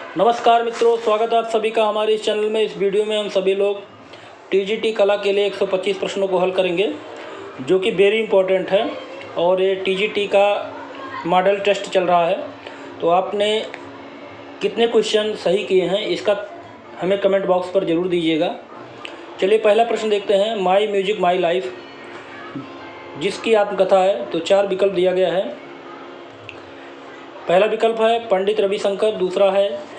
नमस्कार मित्रों, स्वागत है आप सभी का हमारे इस चैनल में। इस वीडियो में हम सभी लोग टीजीटी कला के लिए 125 प्रश्नों को हल करेंगे, जो कि वेरी इंपॉर्टेंट है। और ये टीजीटी का मॉडल टेस्ट चल रहा है, तो आपने कितने क्वेश्चन सही किए हैं इसका हमें कमेंट बॉक्स पर ज़रूर दीजिएगा। चलिए पहला प्रश्न देखते हैं। माई म्यूजिक माई लाइफ जिसकी आत्मकथा है, तो 4 विकल्प दिया गया है। पहला विकल्प है पंडित रविशंकर, दूसरा है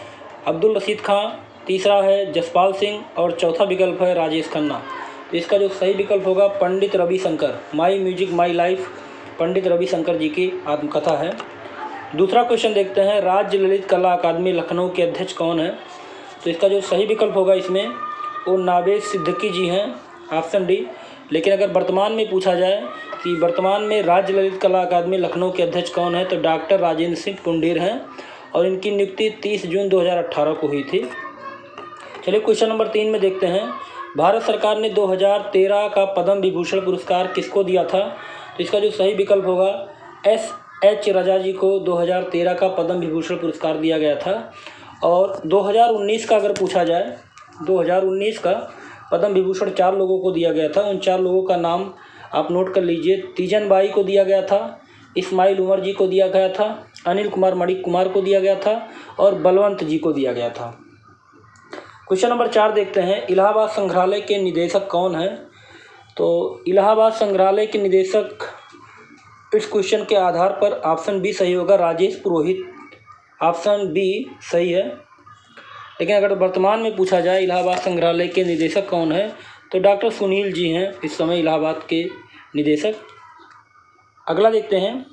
अब्दुल रशीद खां, तीसरा है जसपाल सिंह और चौथा विकल्प है राजेश खन्ना। तो इसका जो सही विकल्प होगा पंडित रविशंकर। माई music my life Pandit Ravishankar जी की आत्मकथा है। दूसरा क्वेश्चन देखते हैं। राज्य ललित कला अकादमी लखनऊ के अध्यक्ष कौन है? तो इसका जो सही विकल्प होगा इसमें वो नावेद सिद्दीकी जी हैं, ऑप्शन डी। लेकिन अगर वर्तमान में पूछा जाए कि वर्तमान में राज्य ललित कला अकादमी लखनऊ के अध्यक्ष कौन है, तो डॉक्टर राजेंद्र सिंह पुंडीर हैं और इनकी नियुक्ति 30 जून 2018 को हुई थी। चलिए क्वेश्चन नंबर 3 में देखते हैं। भारत सरकार ने 2013 का पद्म विभूषण पुरस्कार किसको दिया था? तो इसका जो सही विकल्प होगा SH राजा जी को 2013 का पद्म विभूषण पुरस्कार दिया गया था। और 2019 का अगर पूछा जाए, 2019 का पद्म विभूषण 4 लोगों को दिया गया था। उन 4 लोगों का नाम आप नोट कर लीजिए। तीजन बाई को दिया गया था, इस्माइल उमर जी को दिया गया था, अनिल कुमार मणिक कुमार को दिया गया था और बलवंत जी को दिया गया था। क्वेश्चन नंबर 4 देखते हैं। इलाहाबाद संग्रहालय के निदेशक कौन है? तो इलाहाबाद संग्रहालय के निदेशक, इस क्वेश्चन के आधार पर ऑप्शन बी सही होगा, राजेश पुरोहित। ऑप्शन बी सही है। लेकिन अगर वर्तमान में पूछा जाए इलाहाबाद संग्रहालय के निदेशक कौन है, तो डॉक्टर सुनील जी हैं इस समय इलाहाबाद के निदेशक। अगला देखते हैं।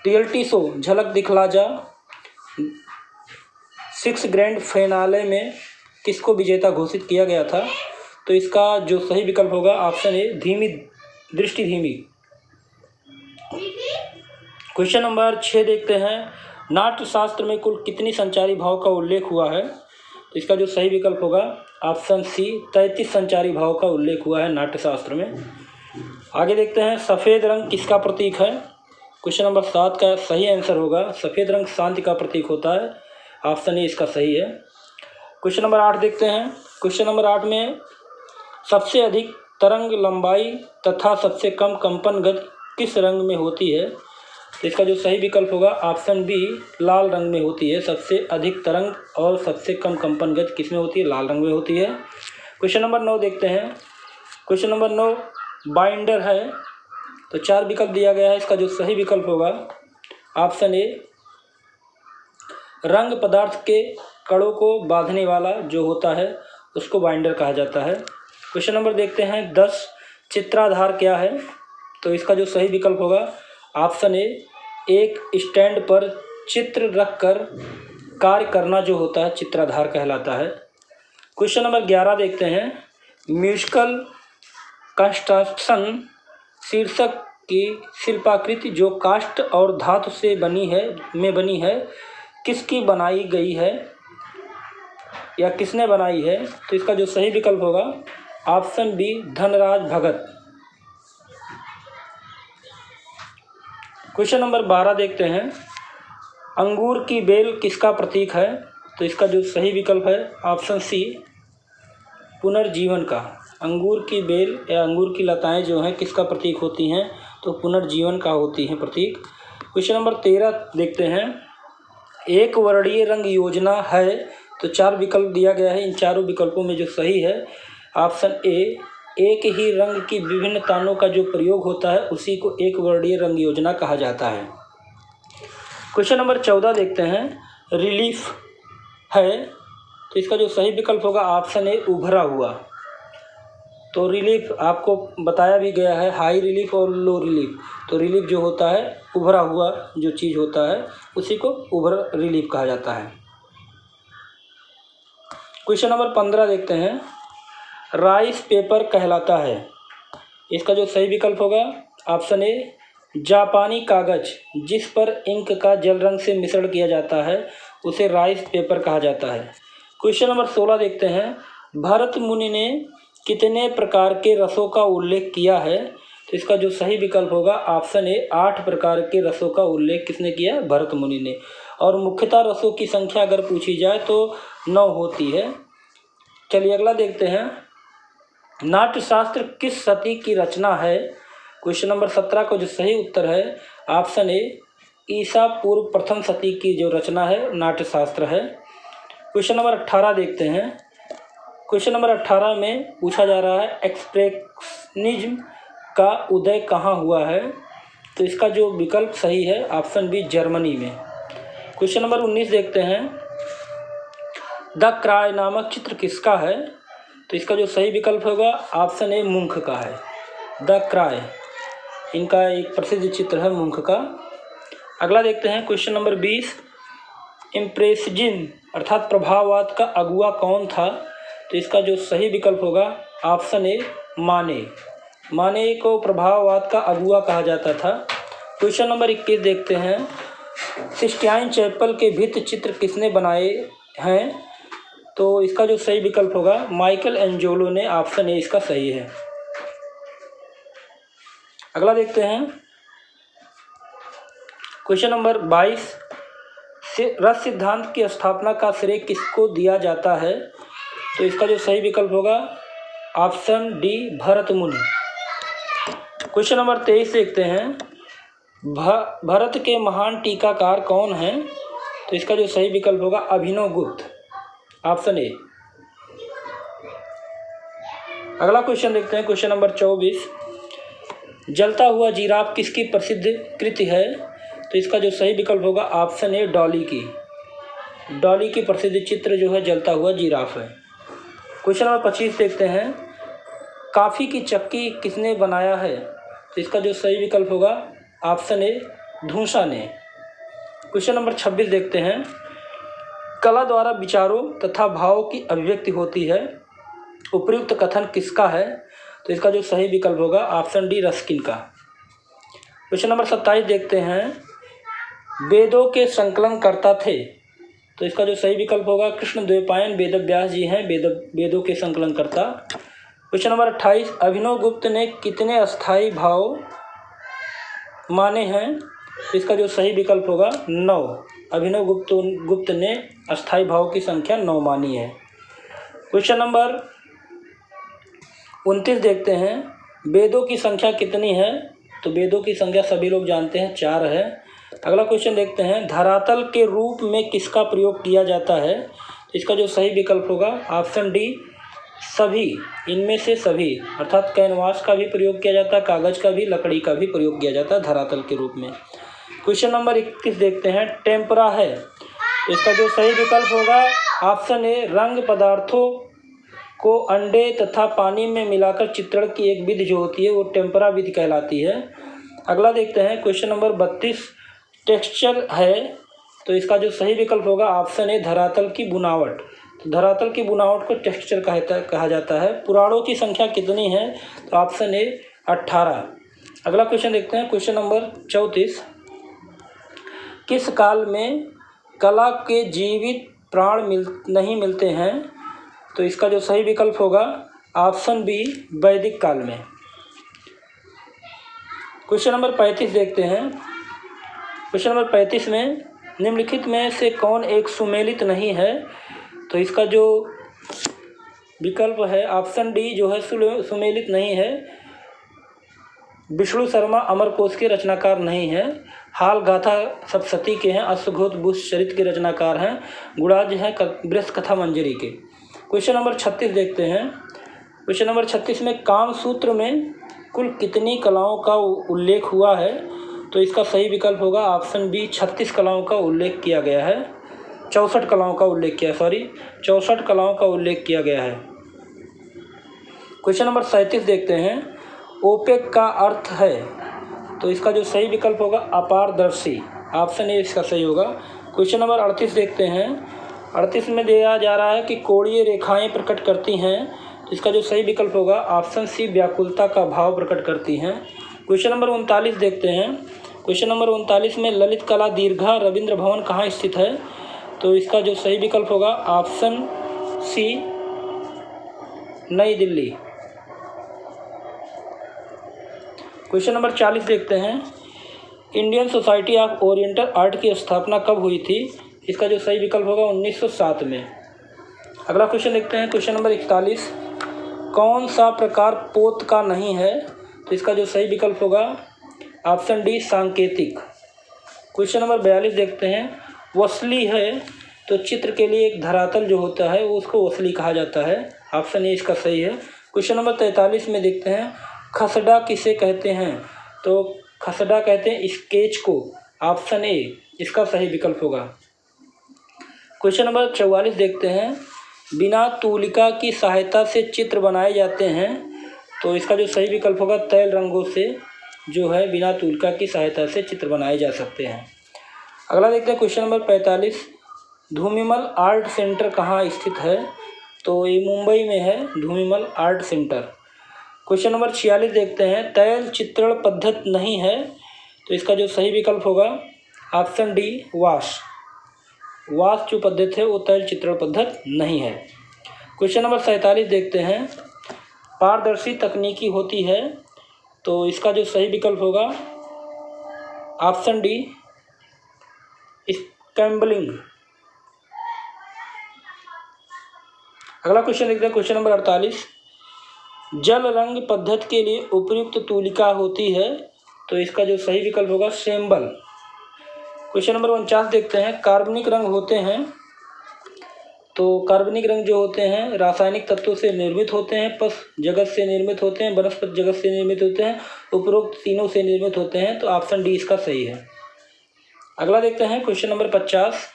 रियलिटी शो झलक दिखला जा 6 ग्रैंड फिनाले में किसको विजेता घोषित किया गया था? तो इसका जो सही विकल्प होगा ऑप्शन ए, धीमी दृष्टि धीमी। क्वेश्चन नंबर 6 देखते हैं। नाट्य शास्त्र में कुल कितनी संचारी भाव का उल्लेख हुआ है? तो इसका जो सही विकल्प होगा ऑप्शन सी, 33 संचारी भाव का उल्लेख हुआ है नाट्य शास्त्र में। आगे देखते हैं। सफ़ेद रंग किसका प्रतीक है? क्वेश्चन नंबर 7 का सही आंसर होगा सफ़ेद रंग शांति का प्रतीक होता है। ऑप्शन ए इसका सही है। क्वेश्चन नंबर 8 देखते हैं। क्वेश्चन नंबर 8 में सबसे अधिक तरंग लंबाई तथा सबसे कम कंपन गति किस रंग में होती है? तो इसका जो सही विकल्प होगा ऑप्शन बी, लाल रंग में होती है। सबसे अधिक तरंग और सबसे कम कंपन गति किस में होती है? लाल रंग में होती है। क्वेश्चन नंबर 9 देखते हैं। क्वेश्चन नंबर 9 बाइंडर है, तो 4 विकल्प दिया गया है। इसका जो सही विकल्प होगा ऑप्शन ए, रंग पदार्थ के कणों को बांधने वाला जो होता है उसको बाइंडर कहा जाता है। क्वेश्चन नंबर देखते हैं। 10 चित्राधार क्या है? तो इसका जो सही विकल्प होगा ऑप्शन ए, एक स्टैंड पर चित्र रखकर कार्य करना जो होता है चित्राधार कहलाता है। क्वेश्चन नंबर 11 देखते हैं। म्यूजिकल कंस्ट्रक्शन शीर्षक की शिल्पाकृति जो काष्ठ और धातु से बनी है किसकी बनाई गई है या किसने बनाई है? तो इसका जो सही विकल्प होगा ऑप्शन बी, धनराज भगत। क्वेश्चन नंबर 12 देखते हैं। अंगूर की बेल किसका प्रतीक है? तो इसका जो सही विकल्प है ऑप्शन सी, पुनर्जीवन का। अंगूर की बेल या अंगूर की लताएं जो हैं किसका प्रतीक होती हैं? तो पुनर्जीवन का होती हैं प्रतीक। क्वेश्चन नंबर 13 देखते हैं। एक वर्णीय रंग योजना है, तो 4 विकल्प दिया गया है। इन चारों विकल्पों में जो सही है ऑप्शन ए, एक ही रंग की विभिन्न तानों का जो प्रयोग होता है उसी को एक वर्णीय रंग योजना कहा जाता है। क्वेश्चन नंबर 14 देखते हैं। रिलीफ है, तो इसका जो सही विकल्प होगा ऑप्शन ए, उभरा हुआ। तो रिलीफ आपको बताया भी गया है, हाई रिलीफ और लो रिलीफ। तो रिलीफ जो होता है उभरा हुआ जो चीज़ होता है उसी को उभर रिलीफ कहा जाता है। क्वेश्चन नंबर 15 देखते हैं। राइस पेपर कहलाता है, इसका जो सही विकल्प होगा ऑप्शन ए, जापानी कागज जिस पर इंक का जल रंग से मिश्रण किया जाता है उसे राइस पेपर कहा जाता है। क्वेश्चन नंबर 16 देखते हैं। भरत मुनि ने कितने प्रकार के रसों का उल्लेख किया है? तो इसका जो सही विकल्प होगा ऑप्शन ए, 8 प्रकार के रसों का उल्लेख किसने किया? भरत मुनि ने। और मुख्यतः रसों की संख्या अगर पूछी जाए तो 9 होती है। चलिए अगला देखते हैं, नाट्यशास्त्र किस सदी की रचना है? क्वेश्चन नंबर 17 का जो सही उत्तर है ऑप्शन ए, ईसा पूर्व प्रथम शती की जो रचना है नाट्यशास्त्र है। क्वेश्चन नंबर 18 देखते हैं। क्वेश्चन नंबर 18 में पूछा जा रहा है एक्सप्रेशनिज्म का उदय कहाँ हुआ है? तो इसका जो विकल्प सही है ऑप्शन बी, जर्मनी में। क्वेश्चन नंबर 19 देखते हैं, द क्राई नामक चित्र किसका है? तो इसका जो सही विकल्प होगा ऑप्शन ए, मुंख का है। द क्राई इनका एक प्रसिद्ध चित्र है मुंख का। अगला देखते हैं क्वेश्चन नंबर 20, इम्प्रेसिज्म अर्थात प्रभाववाद का अगुआ कौन था? तो इसका जो सही विकल्प होगा ऑप्शन ए, माने। माने को प्रभाववाद का अगुआ कहा जाता था। क्वेश्चन नंबर 21 देखते हैं, सिस्टाइन चैपल के भित्ति चित्र किसने बनाए हैं? तो इसका जो सही विकल्प होगा माइकल एंजेलो ने। ऑप्शन ए इसका सही है। अगला देखते हैं क्वेश्चन नंबर 22, रस सिद्धांत की स्थापना का श्रेय किसको दिया जाता है? तो इसका जो सही विकल्प होगा ऑप्शन डी, भरत मुनि। क्वेश्चन नंबर 23 देखते हैं, भारत के महान टीकाकार कौन हैं? तो इसका जो सही विकल्प होगा अभिनव गुप्त। Option A. अगला क्वेश्चन देखते हैं क्वेश्चन नंबर 24, जलता हुआ जिराफ किसकी प्रसिद्ध कृति है? तो इसका जो सही विकल्प होगा ऑप्शन ए, डॉली की। डॉली की प्रसिद्ध चित्र जो है जलता हुआ जिराफ है। क्वेश्चन नंबर 25 देखते हैं, काफ़ी की चक्की किसने बनाया है? तो इसका जो सही विकल्प होगा ऑप्शन ए, धूसा ने। क्वेश्चन नंबर 26 देखते हैं, कला द्वारा विचारों तथा भावों की अभिव्यक्ति होती है, उपयुक्त कथन किसका है? तो इसका जो सही विकल्प होगा ऑप्शन डी, रस्किन का। क्वेश्चन नंबर 27 देखते हैं, वेदों के संकलन करता थे? तो इसका जो सही विकल्प होगा कृष्णद्वैपायन वेदव्यास जी हैं वेदों के संकलन करता। क्वेश्चन नंबर 28, अभिनव गुप्त ने कितने अस्थाई भाव माने हैं? तो इसका जो सही विकल्प होगा 9। अभिनव गुप्त ने अस्थाई भाव की संख्या 9 मानी है। क्वेश्चन नंबर 29 देखते हैं, वेदों की संख्या कितनी है? तो वेदों की संख्या सभी लोग जानते हैं 4 है। अगला क्वेश्चन देखते हैं, धरातल के रूप में किसका प्रयोग किया जाता है? इसका जो सही विकल्प होगा ऑप्शन डी, सभी, इनमें से सभी, अर्थात कैनवास का भी प्रयोग किया जाता है, कागज़ का भी, लकड़ी का भी प्रयोग किया जाता है धरातल के रूप में। क्वेश्चन नंबर 21 देखते हैं, टेम्परा है? इसका जो सही विकल्प होगा ऑप्शन ए, रंग पदार्थों को अंडे तथा पानी में मिलाकर चित्रण की एक विधि जो होती है वो टेम्परा विधि कहलाती है। अगला देखते हैं क्वेश्चन नंबर 32, टेक्सचर है? तो इसका जो सही विकल्प होगा ऑप्शन ए, धरातल की बुनावट। तो धरातल की बुनावट को टेक्सचर कहा जाता है। पुराणों की संख्या कितनी है? तो ऑप्शन ए, 18। अगला क्वेश्चन देखते हैं क्वेश्चन नंबर 34, किस काल में कला के जीवित प्राण नहीं मिलते हैं? तो इसका जो सही विकल्प होगा ऑप्शन बी, वैदिक काल में। क्वेश्चन नंबर 35 देखते हैं। क्वेश्चन नंबर 35 में निम्नलिखित में से कौन एक सुमेलित नहीं है? तो इसका जो विकल्प है ऑप्शन डी जो है सुमेलित नहीं है। विष्णु शर्मा अमरकोश के रचनाकार नहीं है। हाल गाथा सप्तशती के हैं। अश्वघोष बुधचरित के रचनाकार हैं। गुणाज हैं वृष कथा मंजरी के। क्वेश्चन नंबर 36 देखते हैं। क्वेश्चन नंबर 36 में कामसूत्र में कुल कितनी कलाओं का उल्लेख हुआ है? तो इसका सही विकल्प होगा ऑप्शन बी, 36 कलाओं का उल्लेख किया गया है। 64 कलाओं का उल्लेख किया 64 कलाओं का उल्लेख किया गया है। क्वेश्चन नंबर 37 देखते हैं। ओपेक का अर्थ है? तो इसका जो सही विकल्प होगा अपारदर्शी। ऑप्शन ए इसका सही होगा। क्वेश्चन नंबर 38 देखते हैं। 38 में दिया जा रहा है कि कोणीय रेखाएं प्रकट करती हैं। तो इसका जो सही विकल्प होगा ऑप्शन सी, व्याकुलता का भाव प्रकट करती हैं। क्वेश्चन नंबर 39 देखते हैं। क्वेश्चन नंबर 39 में ललित कला दीर्घा रविंद्र भवन कहाँ स्थित है? तो इसका जो सही विकल्प होगा ऑप्शन सी, नई दिल्ली। क्वेश्चन नंबर 40 देखते हैं। Indian society of oriental art की स्थापना कब हुई थी? इसका जो सही विकल्प होगा 1907 में। अगला क्वेश्चन देखते हैं, क्वेश्चन नंबर 41, कौन सा प्रकार पोत का नहीं है? तो इसका जो सही विकल्प होगा ऑप्शन डी सांकेतिक। क्वेश्चन नंबर 42 देखते हैं, वसली है तो चित्र के लिए एक धरातल जो होता है वो उसको वसली कहा जाता है। ऑप्शन ए इसका सही है। क्वेश्चन नंबर 43 में देखते हैं, खसड़ा किसे कहते हैं? तो खसड़ा कहते हैं स्केच को। ऑप्शन ए इसका सही विकल्प होगा। क्वेश्चन नंबर 44 देखते हैं, बिना तूलिका की सहायता से चित्र बनाए जाते हैं। तो इसका जो सही विकल्प होगा तैल रंगों से जो है बिना तूलिका की सहायता से चित्र बनाए जा सकते हैं। अगला देखते हैं क्वेश्चन नंबर 45, धूमिमल आर्ट सेंटर कहाँ स्थित है? तो ये मुंबई में है धूमिमल आर्ट सेंटर। क्वेश्चन नंबर 46 देखते हैं, तैल चित्रण पद्धत नहीं है। तो इसका जो सही विकल्प होगा ऑप्शन डी वाश जो पद्धति है वो तैल चित्रण पद्धत नहीं है। क्वेश्चन नंबर 47 देखते हैं, पारदर्शी तकनीकी होती है। तो इसका जो सही विकल्प होगा ऑप्शन डी स्क्रैम्बलिंग। अगला क्वेश्चन देखते हैं, क्वेश्चन नंबर 48, जल रंग पद्धति के लिए उपयुक्त तूलिका होती है। तो इसका जो सही विकल्प होगा सेम्बल। क्वेश्चन नंबर 49 देखते हैं, कार्बनिक रंग होते हैं। तो कार्बनिक रंग जो होते हैं रासायनिक तत्वों से निर्मित होते हैं, पश जगत से निर्मित होते हैं, वनस्पति जगत से निर्मित होते हैं, उपरोक्त तीनों से निर्मित होते हैं। तो ऑप्शन डी इसका सही है। अगला देखते हैं क्वेश्चन नंबर 50,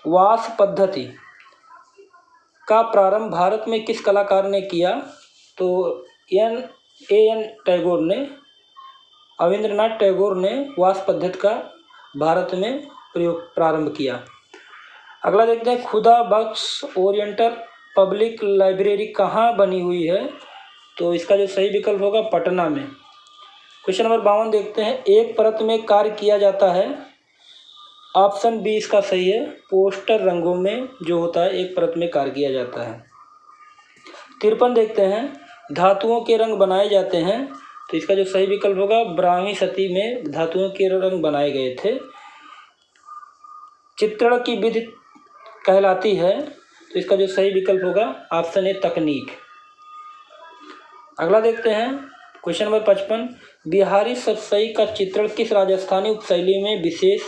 वास पद्धति का प्रारंभ भारत में किस कलाकार ने किया? तो एन टैगोर ने, अविंद्रनाथ टैगोर ने वास पद्धति का भारत में प्रारंभ किया। अगला देखते हैं, खुदा बख्श ओरिएंटल पब्लिक लाइब्रेरी कहाँ बनी हुई है? तो इसका जो सही विकल्प होगा पटना में। क्वेश्चन नंबर 52 देखते हैं, एक परत में कार्य किया जाता है। ऑप्शन बी इसका सही है, पोस्टर रंगों में जो होता है एक परत में कार्य किया जाता है। 53 देखते हैं, धातुओं के रंग बनाए जाते हैं। तो इसका जो सही विकल्प होगा ब्राह्मी सती में धातुओं के रंग बनाए गए थे। चित्रण की विधि कहलाती है। तो इसका जो सही विकल्प होगा ऑप्शन ए तकनीक। अगला देखते हैं क्वेश्चन नंबर 55, बिहारी सतसई का चित्रण किस राजस्थानी उपशैली में विशेष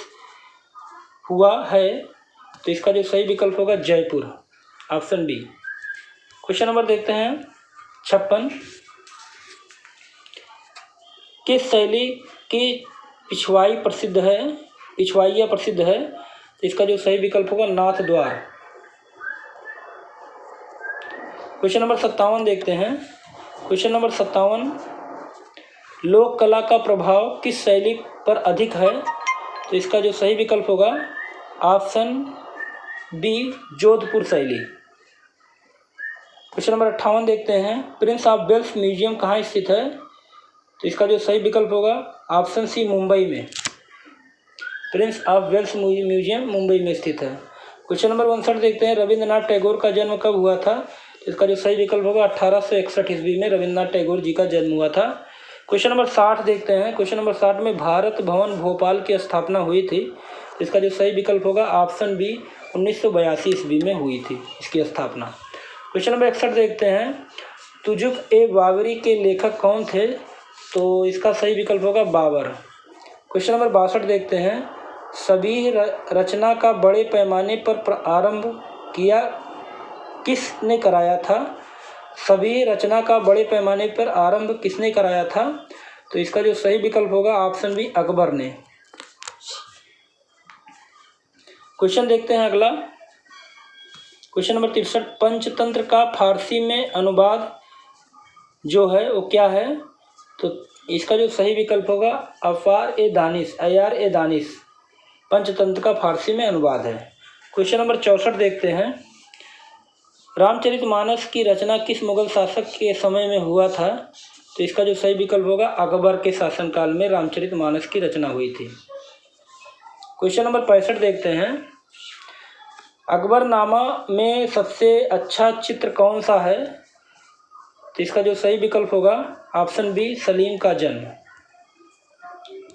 हुआ है? तो इसका जो सही विकल्प होगा Jaipur. Option B. Question number देखते हैं 56, किस शैली की पिछवाइयाँ प्रसिद्ध है? तो इसका जो सही विकल्प होगा नाथ द्वार। क्वेश्चन नंबर 57 देखते हैं, क्वेश्चन नंबर 57, लोक कला का प्रभाव किस शैली पर अधिक है? तो इसका जो सही विकल्प होगा ऑप्शन बी जोधपुर शैली। क्वेश्चन नंबर 58 देखते हैं, प्रिंस ऑफ वेल्स म्यूजियम कहाँ स्थित है? तो इसका जो सही विकल्प होगा ऑप्शन सी मुंबई में। Prince of Wales museum Mumbai में स्थित है। क्वेश्चन नंबर 59 देखते हैं, रविंद्रनाथ टैगोर का जन्म कब हुआ था? तो इसका जो सही विकल्प होगा 1861 ईस्वी में रविंद्रनाथ टैगोर जी का जन्म हुआ था। क्वेश्चन नंबर 60 देखते हैं, क्वेश्चन नंबर 60 में भारत भवन भोपाल की स्थापना हुई थी। तो इसका जो सही विकल्प होगा ऑप्शन बी 1982 ईस्वी में हुई थी इसकी स्थापना। क्वेश्चन नंबर 61 देखते हैं, तुजुक ए बाबरी के लेखक कौन थे? तो इसका सही विकल्प होगा बाबर। क्वेश्चन नंबर 62 देखते हैं, सभी रचना का बड़े पैमाने पर प्रारंभ किया किसने कराया था? सभी रचना का बड़े पैमाने पर आरंभ किसने कराया था? तो इसका जो सही विकल्प होगा ऑप्शन बी अकबर ने। क्वेश्चन देखते हैं अगला, क्वेश्चन नंबर 63, पंचतंत्र का फारसी में अनुवाद जो है वो क्या है? तो इसका जो सही विकल्प होगा अयार ए दानिश पंचतंत्र का फारसी में अनुवाद है। क्वेश्चन नंबर 64 देखते हैं, रामचरितमानस की रचना किस मुगल शासक के समय में हुआ था? तो इसका जो सही विकल्प होगा अकबर के शासनकाल में रामचरितमानस की रचना हुई थी। क्वेश्चन नंबर 65 देखते हैं, अकबरनामा में सबसे अच्छा चित्र कौन सा है? तो इसका जो सही विकल्प होगा ऑप्शन बी सलीम का जन्म।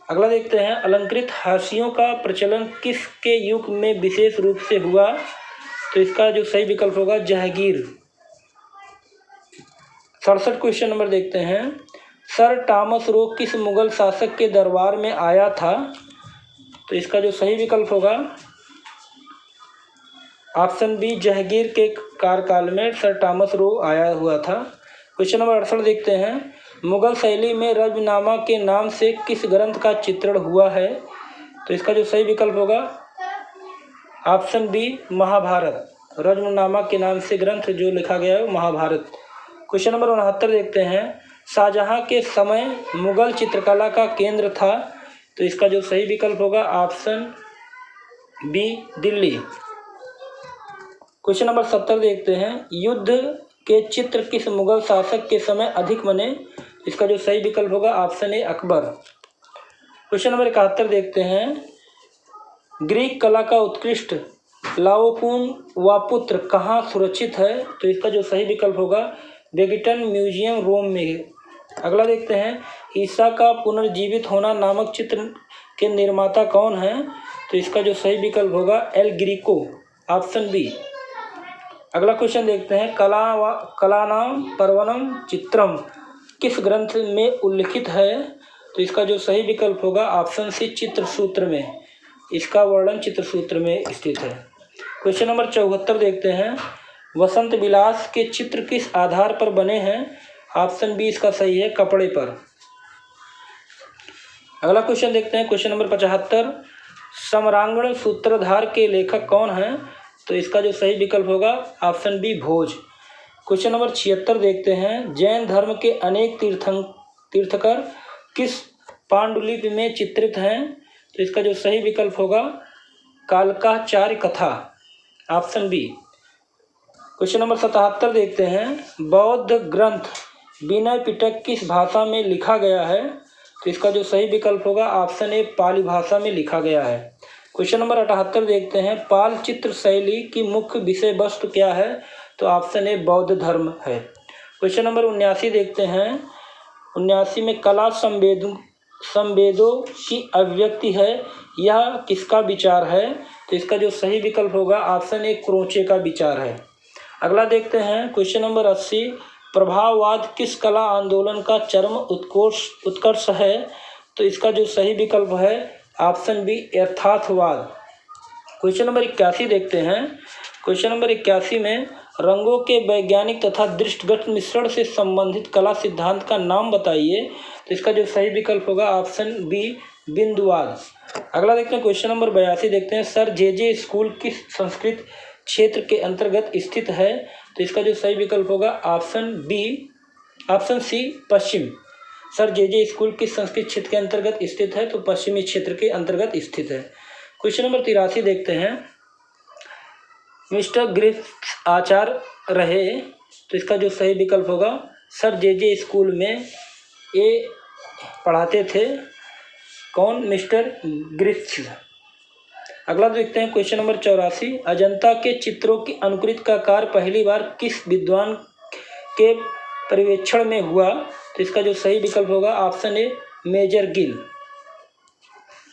अगला देखते हैं, अलंकृत हाशियों का प्रचलन किसके युग में विशेष रूप से हुआ? तो इसका जो सही विकल्प होगा जहांगीर। 67 क्वेश्चन नंबर देखते हैं, सर टॉमस रो किस मुगल शासक के दरबार में आया था? तो इसका जो सही विकल्प होगा ऑप्शन बी, जहांगीर के कार्यकाल में सर टॉमस रो आया हुआ था। क्वेश्चन नंबर 68 देखते हैं, मुगल शैली में रज्मनामा के नाम से किस ग्रंथ का चित्रण हुआ है? तो इसका जो सही विकल्प होगा ऑप्शन बी, महाभारत। रज्मनामा के नाम से ग्रंथ जो लिखा गया है महाभारत। क्वेश्चन नंबर 69 देखते हैं, शाहजहां के समय मुगल चित्रकला का केंद्र था? तो इसका जो सही विकल्प होगा option B, Delhi. Question number 70 देखते हैं, युद्ध के चित्र किस मुगल शासक के समय अधिक बने? इसका जो सही विकल्प होगा ऑप्शन ए, अकबर। क्वेश्चन नंबर 71 देखते हैं, ग्रीक कला का उत्कृष्ट लाओपून वापुत्र कहाँ सुरक्षित है? तो इसका जो सही विकल्प होगा वेगिटन म्यूजियम, रोम में। अगला देखते हैं, ईसा का पुनर्जीवित होना नामक चित्र के निर्माता कौन है? तो इसका जो सही विकल्प होगा एल ग्रीको, ऑप्शन बी। अगला क्वेश्चन देखते हैं, कलानाम पर्वणम चित्रम किस ग्रंथ में उल्लिखित है? तो इसका जो सही विकल्प होगा ऑप्शन सी, चित्रसूत्र में। इसका वर्णन चित्रसूत्र में स्थित है। क्वेश्चन नंबर 74 देखते हैं, वसंत विलास के चित्र किस आधार पर बने हैं? ऑप्शन बी इसका सही है, कपड़े पर। अगला क्वेश्चन देखते हैं, क्वेश्चन नंबर 75, सम्रांगण सूत्रधार के लेखक कौन हैं? तो इसका जो सही विकल्प होगा ऑप्शन बी, भोज। क्वेश्चन नंबर 76 देखते हैं, जैन धर्म के अनेक तीर्थकर किस पांडुलिपि में चित्रित हैं? तो इसका जो सही विकल्प होगा कालकाचार्य कथा, ऑप्शन बी। क्वेश्चन नंबर 77 देखते हैं, बौद्ध ग्रंथ विनय पिटक किस भाषा में लिखा गया है? तो इसका जो सही विकल्प होगा ऑप्शन ए, पाली भाषा में लिखा गया है। क्वेश्चन नंबर 78 देखते हैं, पाल चित्र शैली की मुख्य विषय वस्तु क्या है? तो ऑप्शन ए, बौद्ध धर्म है। क्वेश्चन नंबर 79 देखते हैं, 79 में कला संवेदों की अभिव्यक्ति है, यह किसका विचार है? तो इसका जो सही विकल्प होगा ऑप्शन ए, क्रोचे का विचार है। अगला देखते हैं, क्वेश्चन नंबर 80, प्रभाववाद किस कला आंदोलन का चरम उत्कर्ष है? तो इसका जो सही विकल्प है ऑप्शन बी, यथार्थवाद। क्वेश्चन नंबर 81 देखते हैं, क्वेश्चन नंबर 81 में रंगों के वैज्ञानिक तथा दृष्टिगत मिश्रण से संबंधित कला सिद्धांत का नाम बताइए। तो इसका जो सही विकल्प होगा ऑप्शन बी, बिंदुवाद। अगला देखते हैं, क्वेश्चन नंबर 82 देखते हैं, सर जे स्कूल किस संस्कृत क्षेत्र के अंतर्गत स्थित है? तो इसका जो सही विकल्प होगा ऑप्शन बी, ऑप्शन सी, पश्चिम। सर जे स्कूल किस संस्कृत क्षेत्र के अंतर्गत स्थित है? तो पश्चिमी क्षेत्र के अंतर्गत स्थित है। क्वेश्चन नंबर 83 देखते हैं, मिस्टर ग्रिफ्थ आचार्य रहे? तो इसका जो सही विकल्प होगा सर जे स्कूल में ये पढ़ाते थे। कौन? Mister Griffith. अगला देखते हैं, क्वेश्चन नंबर 84, अजंता के चित्रों की अनुकृति का कार्य पहली बार किस विद्वान के पर्यवेक्षण में हुआ? तो इसका जो सही विकल्प होगा option A, major Gill.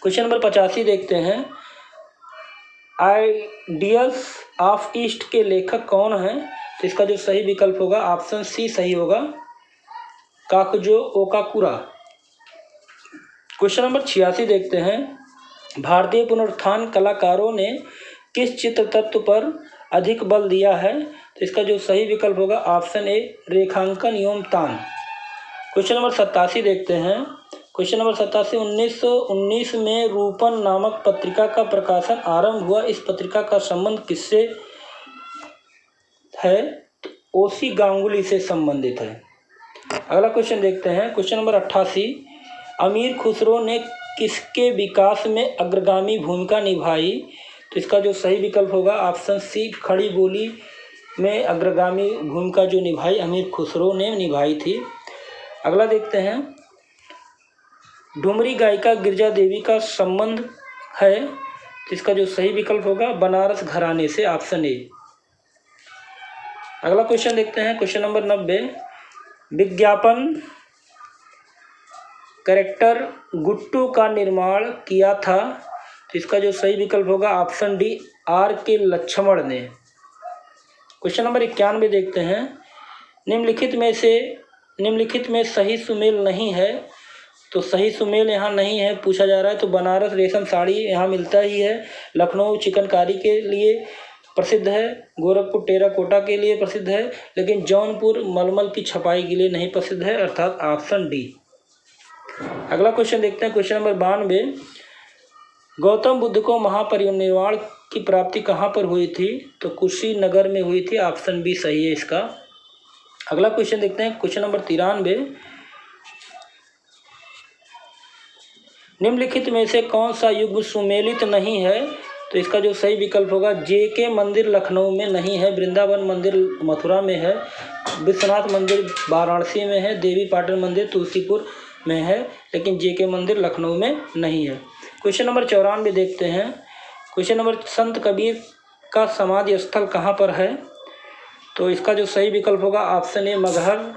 Question number 85 देखते हैं, आइडियल्स ऑफ ईस्ट के लेखक कौन हैं? तो इसका जो सही विकल्प होगा ऑप्शन सी सही होगा, काकुजो ओकाकुरा। क्वेश्चन नंबर 86 देखते हैं, भारतीय पुनरुत्थान कलाकारों ने किस चित्र तत्व पर अधिक बल दिया है? तो इसका जो सही विकल्प होगा ऑप्शन ए, रेखांकन एवं तान। क्वेश्चन नंबर 87 देखते हैं, क्वेश्चन नंबर 87, 1919 में रूपन नामक पत्रिका का प्रकाशन आरंभ हुआ, इस पत्रिका का संबंध किससे है? तो ओसी गांगुली से संबंधित है। अगला क्वेश्चन देखते हैं, क्वेश्चन नंबर 88, अमीर खुसरो ने किसके विकास में अग्रगामी भूमिका निभाई? तो इसका जो सही विकल्प होगा ऑप्शन सी, खड़ी बोली में अग्रगामी भूमिका जो निभाई अमीर खुसरो ने निभाई थी। अगला देखते हैं, डुमरी गायिका गिरजा देवी का संबंध है, तो इसका जो सही विकल्प होगा बनारस घराने से, ऑप्शन ए। अगला क्वेश्चन देखते हैं, क्वेश्चन नंबर 90, विज्ञापन कैरेक्टर गुट्टू का निर्माण किया था? तो इसका जो सही विकल्प होगा ऑप्शन डी आर के लक्ष्मण ने। क्वेश्चन नंबर 91 देखते हैं। निम्नलिखित में सही सुमेल नहीं है। तो सही सुमेल यहाँ नहीं है पूछा जा रहा है। तो बनारस रेशम साड़ी यहाँ मिलता ही है, लखनऊ चिकनकारी के लिए प्रसिद्ध है, गोरखपुर टेराकोटा के लिए प्रसिद्ध है, लेकिन जौनपुर मलमल की छपाई के लिए नहीं प्रसिद्ध है, अर्थात ऑप्शन डी। अगला क्वेश्चन देखते हैं। Question number 92। गौतम बुद्ध को महापरिनिर्वाण की प्राप्ति कहाँ पर हुई थी? तो कुशीनगर में हुई थी, ऑप्शन बी सही है इसका। अगला क्वेश्चन देखते हैं। Question number 93। निम्नलिखित में से कौन सा युग सुमेलित नहीं है? तो इसका जो सही विकल्प होगा JK मंदिर लखनऊ में नहीं है, वृंदावन मंदिर मथुरा में है, विश्वनाथ मंदिर वाराणसी में है, देवी पाटन मंदिर तुलसीपुर में है, लेकिन JK मंदिर लखनऊ में नहीं है। क्वेश्चन नंबर 94 देखते हैं। क्वेश्चन नंबर संत कबीर का समाधि स्थल कहाँ पर है? तो इसका जो सही विकल्प होगा ऑप्शन ए मगहर